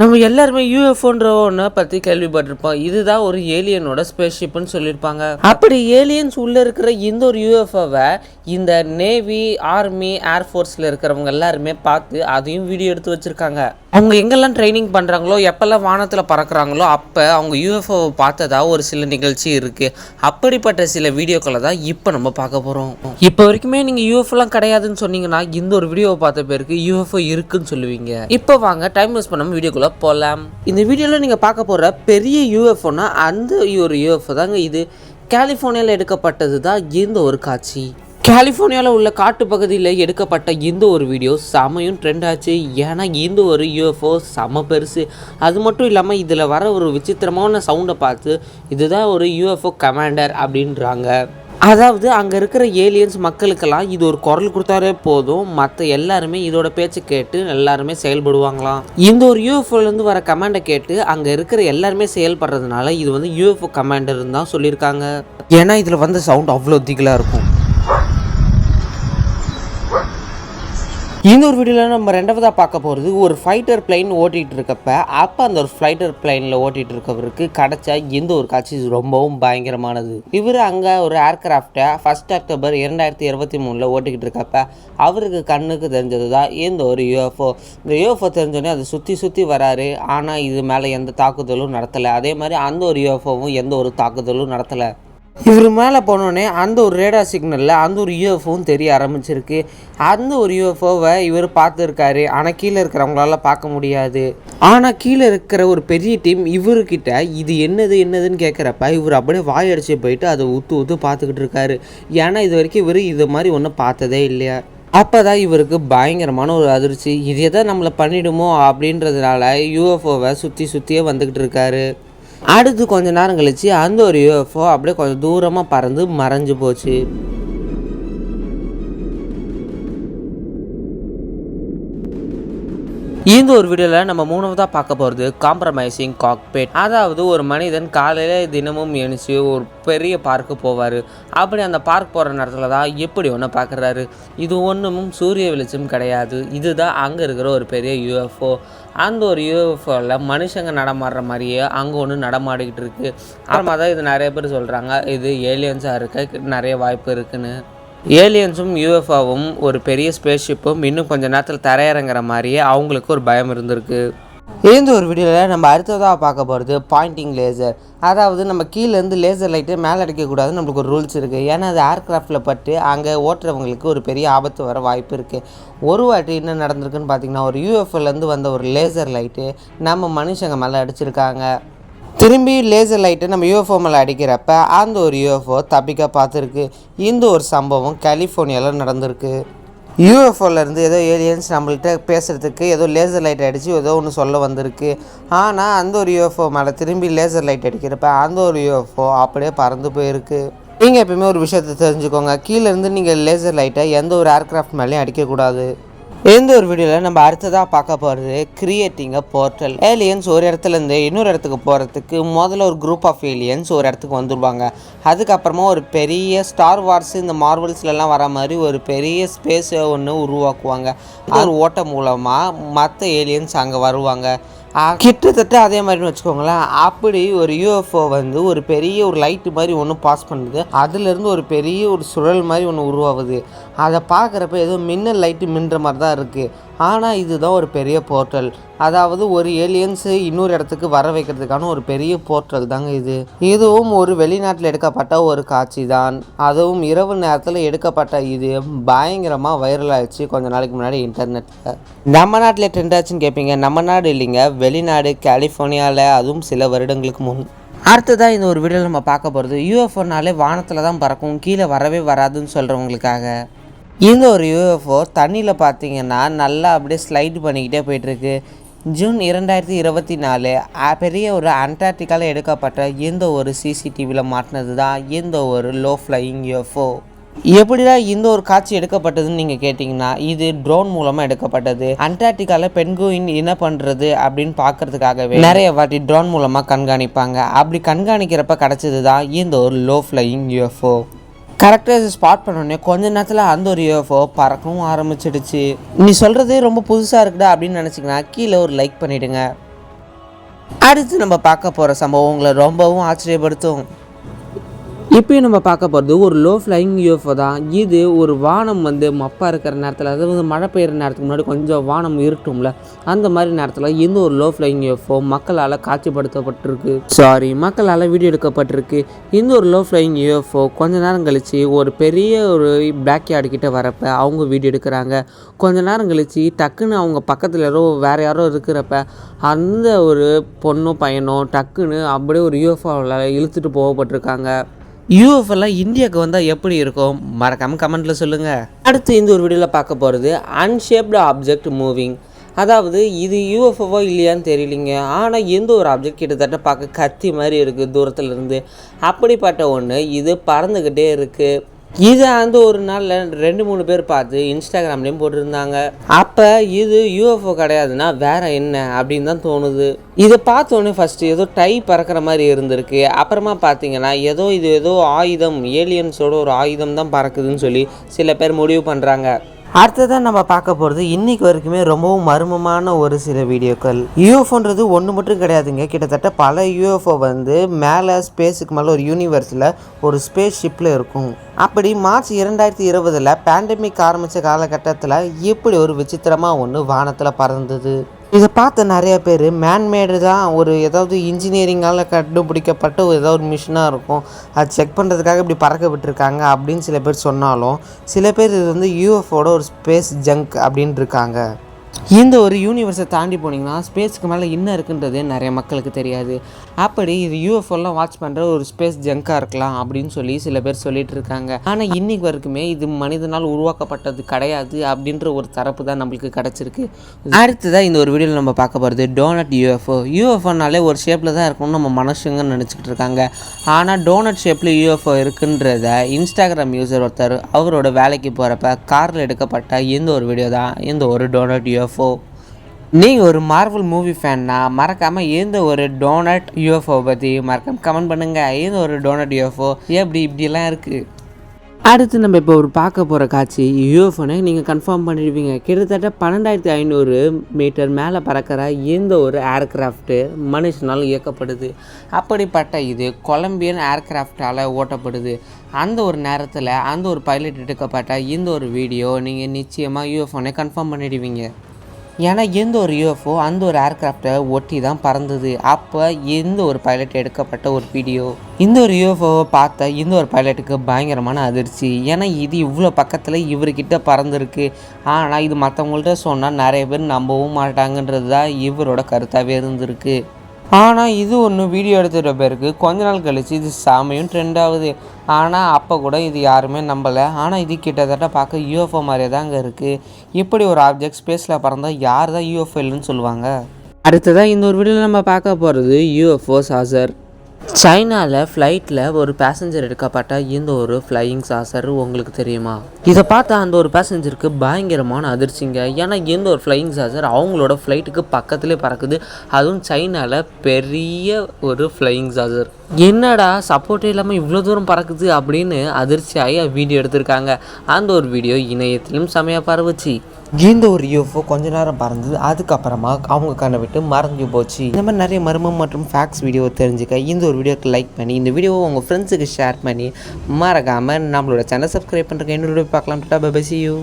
நம்ம எல்லாருமே யூஎஃப்ஓன்ற ஒன்றை பற்றி கேள்விப்பட்டிருப்போம். இதுதான் ஒரு ஏலியனோட ஸ்பேஸ்ஷிப்னு சொல்லியிருப்பாங்க. அப்படி ஏலியன்ஸ் உள்ளே இருக்கிற இந்த ஒரு யூஎஃப்ஓவை இந்த நேவி, ஆர்மி, ஏர்ஃபோர்ஸில் இருக்கிறவங்க எல்லாருமே பார்த்து அதையும் வீடியோ எடுத்து வச்சுருக்காங்க. அவங்க எங்கெல்லாம் ட்ரைனிங் பண்ணுறாங்களோ, எப்போல்லாம் வானத்தில் பறக்கிறாங்களோ அப்போ அவங்க யூஎஃப்ஓவை பார்த்ததா ஒரு சில நிகழ்ச்சி இருக்குது. அப்படிப்பட்ட சில வீடியோக்களை தான் இப்போ நம்ம பார்க்க போகிறோம். இப்போ வரைக்குமே நீங்கள் யூஎஃப்ஓலாம் கிடையாதுன்னு சொன்னீங்கன்னா இந்த ஒரு வீடியோவை பார்த்த பேருக்கு யூஎஃப்ஓ இருக்குன்னு சொல்லுவீங்க. இப்போ வாங்க டைம் வேஸ்ட் பண்ணாமல் வீடியோக்குள்ளே போகலாம். இந்த வீடியோவில் நீங்கள் பார்க்க போகிற பெரிய யூஎஃப்ஓனா அந்த ஒரு யூஎஃப்ஓ தாங்க இது. கலிஃபோர்னியாவில் எடுக்கப்பட்டது தான் இந்த ஒரு காட்சி. கலிஃபோர்னியாவில் உள்ள காட்டு பகுதியில் எடுக்கப்பட்ட இந்த ஒரு வீடியோ செமையும் ட்ரெண்ட் ஆச்சு. ஏன்னா இந்த ஒரு யூஎஃப்ஓ செம பெருசு. அது மட்டும் இல்லாமல் இதில் வர ஒரு விசித்திரமான சவுண்டை பார்த்து இதுதான் ஒரு யூஎஃப்ஓ கமாண்டர் அப்படின்றாங்க. அதாவது அங்கே இருக்கிற ஏலியன்ஸ் மக்களுக்கெல்லாம் இது ஒரு குரல் கொடுத்தாலே போதும், மற்ற எல்லாருமே இதோட பேச்சை கேட்டு எல்லாருமே செயல்படுவாங்களாம். இந்த ஒரு யூஎஃப்ஓலேருந்து வர கமாண்டை கேட்டு அங்கே இருக்கிற எல்லாருமே செயல்படுறதுனால இது வந்து யூஎஃப்ஓ கமாண்டர்னு தான் சொல்லியிருக்காங்க. ஏன்னா இதில் வந்து சவுண்ட் அவ்வளோ திகிலாக இருக்கும். இந்த ஒரு வீடியோவில் நம்ம ரெண்டாவதாக பார்க்க போகிறது ஒரு ஃபைட்டர் பிளைன் ஓட்டிகிட்டு இருக்கப்ப அப்போ அந்த ஒரு ஃபைட்டர் பிளைனில் ஓட்டிகிட்டு இருக்கவருக்கு கிடச்ச இந்த ஒரு காட்சி ரொம்பவும் பயங்கரமானது. இவர் அங்கே ஒரு ஏர்கிராஃப்டை 1 அக்டோபர் 2023 ஓட்டிக்கிட்டு இருக்கப்ப அவருக்கு கண்ணுக்கு தெரிஞ்சது தான் இந்த ஒரு யூஎஃப்ஓ. இந்த யூஎஃப்ஓ தெரிஞ்சோடனே அதை சுற்றி வராரு. ஆனால் இது மேலே எந்த தாக்குதலும் நடத்தலை. அதே மாதிரி அந்த ஒரு யூஎஃப்ஓவும் எந்த ஒரு தாக்குதலும் நடத்தலை. இவர் மேலே போனோடனே அந்த ஒரு ரேடார் சிக்னலில் அந்த ஒரு யூஎஃப்ஓவும் தெரிய ஆரம்பிச்சிருக்கு. அந்த ஒரு யூஎஃப்ஓவை இவர் பார்த்துருக்காரு. ஆனால் கீழே இருக்கிறவங்களால பார்க்க முடியாது. ஆனால் கீழே இருக்கிற ஒரு பெரிய டீம் இவர்கிட்ட இது என்னதுன்னு கேட்குறப்ப இவர் அப்படியே வாயடிச்சு போயிட்டு அதை ஊற்று பார்த்துக்கிட்டு இருக்காரு. ஏன்னா இது வரைக்கும் இவர் இது மாதிரி ஒன்றும் பார்த்ததே இல்லையா. அப்போ தான் இவருக்கு பயங்கரமான ஒரு அதிர்ச்சி. இது எதை நம்மளை பண்ணிடுமோ அப்படின்றதுனால யூஎஃப்ஓவை சுற்றியே வந்துக்கிட்டு இருக்காரு. அடுத்து கொஞ்ச நேரம் கழிச்சு அந்த ஒரு யூஎஃப்ஓ அப்படியே கொஞ்சம் தூரமாக பறந்து மறைஞ்சு போச்சு. இந்த ஒரு வீடியோவில் நம்ம மூணாவதாக பார்க்க போகிறது காம்ப்ரமைசிங் காக்பிட். அதாவது ஒரு மனிதன் காலையில் தினமும் எழுந்துச்சு ஒரு பெரிய பார்க்கு போவார். அப்படி அந்த பார்க் போகிற நேரத்தில் தான் எப்படி ஒன்று பார்க்குறாரு. இது ஒன்றும் சூரிய வெளிச்சம் கிடையாது. இதுதான் அங்கே இருக்கிற ஒரு பெரிய யூஎஃப்ஓ. அந்த ஒரு யூஎஃப்ஓவில் மனுஷங்க நடமாடுற மாதிரியே அங்கே ஒன்று நடமாடிக்கிட்டு இருக்குது. அப்புறமா தான் இது நிறைய பேர் சொல்கிறாங்க இது ஏலியன்ஸாக இருக்க நிறைய வாய்ப்பு இருக்குன்னு. ஏலியன்ஸும் யூஎஃப்ஓவும் ஒரு பெரிய ஸ்பேஸ்ஷிப்பும் இன்னும் கொஞ்சம் நேரத்தில் தரையிறங்குற மாதிரியே அவங்களுக்கு ஒரு பயம் இருந்திருக்கு. இந்த ஒரு வீடியோவில் நம்ம அடுத்ததாக பார்க்க போகிறது பாயிண்டிங் லேசர். அதாவது நம்ம கீழேருந்து லேசர் லைட்டு மேலே அடிக்கக்கூடாதுன்னு நம்மளுக்கு ஒரு ரூல்ஸ் இருக்குது. ஏன்னா அது ஏர்க்ராஃப்டில் பட்டு அங்கே ஓட்டுறவங்களுக்கு ஒரு பெரிய ஆபத்து வர வாய்ப்பு இருக்குது. ஒரு வாட்டி என்ன நடந்திருக்குன்னு பார்த்தீங்கன்னா ஒரு யூஎஃப்ஓலேருந்து வந்த ஒரு லேசர் லைட்டு நம்ம மனுஷங்க மேலே அடிச்சிருக்காங்க. திரும்பி லேசர் லைட்டு நம்ம யூஎஃப்ஓ மேலே அடிக்கிறப்ப அந்த ஒரு யூஎஃப்ஓ தப்பிக்க பார்த்துருக்கு. இந்த ஒரு சம்பவம் கலிஃபோர்னியாவில் நடந்திருக்கு. யூஎஃப்ஓலேருந்து ஏதோ ஏலியன்ஸ் நம்மள்கிட்ட பேசுகிறதுக்கு ஏதோ லேசர் லைட் அடித்து ஏதோ ஒன்று சொல்ல வந்திருக்கு. ஆனால் அந்த ஒரு யூஎஃப்ஓ மேலே திரும்பி லேசர் லைட் அடிக்கிறப்ப அந்த ஒரு யூஎஃப்ஓ அப்படியே பறந்து போயிருக்கு. நீங்கள் எப்பயுமே ஒரு விஷயத்தை தெரிஞ்சுக்கோங்க, கீழேருந்து நீங்கள் லேசர் லைட்டை எந்த ஒரு ஏர்க்ராஃப்ட் மேலேயும் அடிக்கக்கூடாது. இந்த ஒரு வீடியோவில் நம்ம அடுத்ததாக பார்க்க போகிறது கிரியேட்டிங் அ போர்ட்டல். ஏலியன்ஸ் ஒரு இடத்துலேருந்து இன்னொரு இடத்துக்கு போகிறதுக்கு முதல்ல ஒரு குரூப் ஆஃப் ஏலியன்ஸ் ஒரு இடத்துக்கு வந்துடுவாங்க. அதுக்கப்புறமா ஒரு பெரிய ஸ்டார் வார்ஸ் இந்த மார்வல்ஸ்லாம் வர மாதிரி ஒரு பெரிய ஸ்பேஸை ஒன்று உருவாக்குவாங்க. ஒரு ஓட்டம் மூலமாக மற்ற ஏலியன்ஸ் அங்கே வருவாங்க. கிட்டத்தட்ட அதே மாதிரின்னு வச்சுக்கோங்களேன். அப்படி ஒரு யூஎஃப்ஓ வந்து ஒரு பெரிய ஒரு லைட்டு மாதிரி ஒன்று பாஸ் பண்ணுது. அதுலேருந்து ஒரு பெரிய ஒரு சுழல் மாதிரி ஒன்று உருவாகுது. அதை பார்க்குறப்ப ஏதோ மின்னல் லைட்டு மின்ற மாதிரி தான் இருக்குது. ஆனால் இதுதான் ஒரு பெரிய போர்ட்டல். அதாவது ஒரு ஏலியன்ஸு இன்னொரு இடத்துக்கு வர வைக்கிறதுக்கான ஒரு பெரிய போர்ட்டல் தாங்க இது. இதுவும் ஒரு வெளிநாட்டில் எடுக்கப்பட்ட ஒரு காட்சி தான். அதுவும் இரவு நேரத்தில் எடுக்கப்பட்ட இது பயங்கரமாக வைரல் ஆகிடுச்சு கொஞ்ச நாளைக்கு முன்னாடி இன்டர்நெட்டில். நம்ம நாட்டில் ட்ரெண்ட் ஆச்சுன்னு கேட்பீங்க. நம்ம நாடு இல்லைங்க, வெளிநாடு கலிஃபோர்னியாவில், அதுவும் சில வருடங்களுக்கு முன். அடுத்ததாக இந்த ஒரு வீடியோவில் நம்ம பார்க்க போகிறது யூஎஃப்ஓனாலே வானத்தில் தான் பறக்கும், கீழே வரவே வராதுன்னு சொல்கிறவங்களுக்காக. இந்த ஒரு யூஎஃப்ஓ தண்ணியில் பார்த்தீங்கன்னா நல்லா அப்படியே ஸ்லைடு பண்ணிக்கிட்டே போயிட்டுருக்கு. ஜூன் 2024 பெரிய ஒரு அண்டார்டிகாவில் எடுக்கப்பட்ட இந்த ஒரு சிசிடிவியில் மாட்டினது தான் இந்த ஒரு லோ ஃப்ளையிங் யூஎஃப்ஓ. எப்படிதான் இந்த ஒரு காட்சி எடுக்கப்பட்டதுன்னு நீங்கள் கேட்டிங்கன்னா இது ட்ரோன் மூலமாக எடுக்கப்பட்டது. அண்டார்டிகாவில் பென்குயின் என்ன பண்ணுறது அப்படின்னு பார்க்கறதுக்காகவே நிறைய வாட்டி ட்ரோன் மூலமாக கண்காணிப்பாங்க. அப்படி கண்காணிக்கிறப்ப கிடச்சது தான் இந்த ஒரு லோ ஃப்ளையிங் யூஎஃப்ஓ. கரெக்டாக ஸ்பாட் பண்ணோடனே கொஞ்ச நேரத்தில் அந்த ஒரு யூஎஃப்ஓ பறக்கவும் ஆரம்பிச்சிடுச்சு. நீ சொல்கிறது ரொம்ப புதுசாக இருக்குடா அப்படின்னு நினச்சிங்கன்னா கீழே ஒரு லைக் பண்ணிவிடுங்க. அடுத்து நம்ம பார்க்க போகிற சம்பவம் உங்களை ரொம்பவும் ஆச்சரியப்படுத்தும். இப்போயும் நம்ம பார்க்க போகிறது ஒரு லோ ஃப்ளையிங் யூஎஃப்ஓ தான். இது ஒரு வானம் மப்பாக இருக்கிற நேரத்தில், அதாவது மழை பெய்கிற நேரத்துக்கு முன்னாடி கொஞ்சம் வானம் இருட்டும்ல, அந்த மாதிரி நேரத்தில் இந்த ஒரு லோ ஃப்ளையிங் யூஎஃப்ஓ மக்களால் காட்சிப்படுத்தப்பட்டிருக்கு, மக்களால் வீடியோ எடுக்கப்பட்டிருக்கு. இந்த ஒரு லோ ஃப்ளையிங் யூஎஃப்ஓ கொஞ்ச நேரம் கழித்து ஒரு பெரிய ஒரு பேக் யார்டு கிட்ட வரப்ப அவங்க வீடியோ எடுக்கிறாங்க. கொஞ்ச நேரம் கழித்து டக்குன்னு அவங்க பக்கத்தில் வேறு யாரோ இருக்கிறப்ப அந்த ஒரு பொண்ணோ பையனோ டக்குன்னு அப்படியே ஒரு யூஎஃப்ஓவில் இழுத்துட்டு போகப்பட்டிருக்காங்க. யூஎஃப்ஓலாம் இந்தியாவுக்கு வந்தால் எப்படி இருக்கும்? மறக்காமல் கமெண்ட்டில் சொல்லுங்கள். அடுத்து இந்த ஒரு வீடியோவில் பார்க்க போகிறது அன்ஷேப்டு ஆப்ஜெக்ட் மூவிங். அதாவது இது யூஎஃப்ஓவோ இல்லையான்னு தெரியலிங்க, ஆனால் எந்த ஒரு ஆப்ஜெக்ட் கிட்டத்தட்ட பார்க்க கத்தி மாதிரி இருக்குது தூரத்தில் இருந்து. அப்படிப்பட்ட ஒன்று இது பறந்துக்கிட்டே இருக்குது. இதை அந்த ஒரு நாளில் 2-3 பேர் பார்த்து இன்ஸ்டாகிராம்லேயும் போட்டிருந்தாங்க. அப்போ இது யூஎஃப்ஓ கிடையாதுன்னா வேறு என்ன அப்படின்னு தான் தோணுது. இதை பார்த்தோன்னே ஃபஸ்ட்டு ஏதோ டை பறக்கிற மாதிரி இருந்திருக்கு. அப்புறமா பார்த்தீங்கன்னா இது ஏதோ ஆயுதம், ஏலியன்ஸோட ஒரு ஆயுதம் தான் பறக்குதுன்னு சொல்லி சில பேர் முடிவு பண்ணுறாங்க. அடுத்ததான் நம்ம பார்க்க போகிறது இன்றைக்கி வரைக்குமே ரொம்பவும் மர்மமான ஒரு சில வீடியோக்கள். யூஎஃப்ஓன்றது ஒன்று மட்டும் கிடையாதுங்க, கிட்டத்தட்ட பல யூஎஃப்ஓ மேலே ஸ்பேஸுக்கு மேலே ஒரு யூனிவர்ஸில் ஒரு ஸ்பேஸ் ஷிப்பில் இருக்கும். அப்படி மார்ச் 2020 பேண்டமிக் ஆரம்பித்த காலகட்டத்தில் இப்படி ஒரு விசித்திரமாக ஒன்று வானத்தில் பறந்தது. இதை பார்த்த நிறைய பேர் மேன்மேடு தான், ஒரு ஏதாவது இன்ஜினியரிங்கால் கண்டுபிடிக்கப்பட்ட ஏதாவது ஒரு மிஷினாக இருக்கும், அது செக் பண்ணுறதுக்காக இப்படி பறக்க விட்டுருக்காங்க அப்படின்னு சில பேர் சொன்னாலும், சில பேர் இது யூஎஃப்ஓட ஒரு ஸ்பேஸ் ஜங்க் அப்படின்னு இருக்காங்க. இந்த ஒரு யூனிவர்ஸை தாண்டி போனீங்கன்னா ஸ்பேஸுக்கு மேலே என்ன இருக்குன்றது நிறைய மக்களுக்கு தெரியாது. அப்படி இது யூஎஃப்ஓலாம் வாட்ச் பண்ணுற ஒரு ஸ்பேஸ் ஜங்காக இருக்கலாம் அப்படின்னு சொல்லி சில பேர் சொல்லிட்டு இருக்காங்க. ஆனால் இன்றைக்கி வரைக்குமே இது மனிதனால் உருவாக்கப்பட்டது கிடையாது அப்படின்ற ஒரு தரப்பு தான் நம்மளுக்கு கிடச்சிருக்கு. அடுத்ததான் இந்த ஒரு வீடியோவில் நம்ம பார்க்க போகிறது டோனட் யூஎஃப்ஓ. யூஎஃப்ஓனாலே ஒரு ஷேப்பில் தான் இருக்கும்னு நம்ம மனுஷங்கன்னு நினச்சிக்கிட்டு இருக்காங்க. ஆனால் டோனட் ஷேப்பில் யூஎஃப்ஓ இருக்குன்றத இன்ஸ்டாகிராம் யூசர் ஒருத்தர் அவரோட வேலைக்கு போகிறப்ப காரில் எடுக்கப்பட்ட இந்த ஒரு வீடியோ தான் இந்த ஒரு டோனட் யூஎஃப்ஓ. நீங்கள் ஒரு மார்வல் மூவி ஃபேன்னா மறக்காமல் எந்த ஒரு டோனட் யூஎஃப்ஓ பற்றி மறக்காமல் கமெண்ட் பண்ணுங்கள். எந்த ஒரு டோனட் யூஎஃப்ஓ இப்படிலாம் இருக்குது. அடுத்து நம்ம இப்போ ஒரு பார்க்க போகிற காட்சி யூஎஃப்ஓனை நீங்கள் கன்ஃபார்ம் பண்ணிடுவீங்க. கிட்டத்தட்ட 12,500 மீட்டர் மேலே பறக்கிற இந்த ஒரு ஏர்க்ராஃப்ட்டு மனுஷனால் இயக்கப்படுது. அப்படிப்பட்ட இது கொலம்பியன் ஏர்க்ராஃப்டால் ஓட்டப்படுது. அந்த ஒரு நேரத்தில் அந்த ஒரு பைலட் எடுக்கப்பட்ட இந்த ஒரு வீடியோ நீங்கள் நிச்சயமாக யூஎஃப்ஓனை கன்ஃபார்ம் பண்ணிடுவீங்க. ஏன்னா எந்த ஒரு யூஎஃப்ஓ அந்த ஒரு ஏர்க்ராஃப்டை ஒட்டி தான் பறந்தது. அப்போ எந்த ஒரு பைலட் எடுக்கப்பட்ட ஒரு வீடியோ. இந்த ஒரு யூஎஃப்ஓவை பார்த்த இந்த ஒரு பைலட்டுக்கு பயங்கரமான அதிர்ச்சி. ஏன்னா இது இவ்வளோ பக்கத்தில் இவர்கிட்ட பறந்துருக்கு. ஆனால் இது மற்றவங்கள்ட்ட சொன்னால் நிறைய பேர் நம்பவும் மாட்டாங்கன்றது தான் இவரோட கருத்தாகவே இருந்திருக்கு. ஆனால் இது ஒன்று வீடியோ எடுத்துகிற பேருக்கு கொஞ்ச நாள் கழித்து இது சாமையும் ட்ரெண்ட் ஆகுது. ஆனால் அப்போ கூட இது யாருமே நம்பலை. ஆனால் இது கிட்டத்தட்ட பார்க்க யூஎஃப்ஓ மாதிரியே தான் அங்கே இருக்குது. இப்படி ஒரு ஆப்ஜெக்ட் ஸ்பேஸில் பறந்தால் யார் தான் யூஎஃப்ஓ இல்லைன்னு சொல்லுவாங்க. அடுத்ததான் இந்த ஒரு வீடியோவில் நம்ம பார்க்க போகிறது யூஎஃப்ஓ சாசர். சைனாவில் ஃப்ளைட்டில் ஒரு பேசஞ்சர் எடுக்கப்பட்ட இந்த ஒரு ஃப்ளையிங் சாசர் உங்களுக்கு தெரியுமா? இதை பார்த்தா அந்த ஒரு பேசஞ்சருக்கு பயங்கரமான அதிர்ச்சிங்க. ஏன்னா இந்த ஒரு ஃப்ளையிங் சாசர் அவங்களோட ஃப்ளைட்டுக்கு பக்கத்துலேயே பறக்குது. அதுவும் சைனாவில் பெரிய ஒரு ஃப்ளையிங் சாசர். என்னடா சப்போர்ட்டே இல்லாமல் இவ்வளோ தூரம் பறக்குது அப்படின்னு அதிர்ச்சியாகி வீடியோ எடுத்திருக்காங்க. அந்த ஒரு வீடியோ இணையத்திலும் செமையாக பரவுச்சு. இந்த ஒரு யூஎஃப்ஓ கொஞ்ச நேரம் பறந்தது, அதுக்கப்புறமா அவங்க கண்ணை விட்டு மறைஞ்சு போச்சு. இந்த மாதிரி நிறைய மர்மம் மற்றும் ஃபேக்ட்ஸ் வீடியோ தெரிஞ்சுக்க இந்த ஒரு வீடியோக்கு லைக் பண்ணி இந்த வீடியோவை உங்கள் ஃப்ரெண்ட்ஸுக்கு ஷேர் பண்ணி மறக்காமல் நம்மளோட சேனல் சப்ஸ்கிரைப் பண்ணுறேன். என்னோட பார்க்கலாம். டாடா பை பை, see you.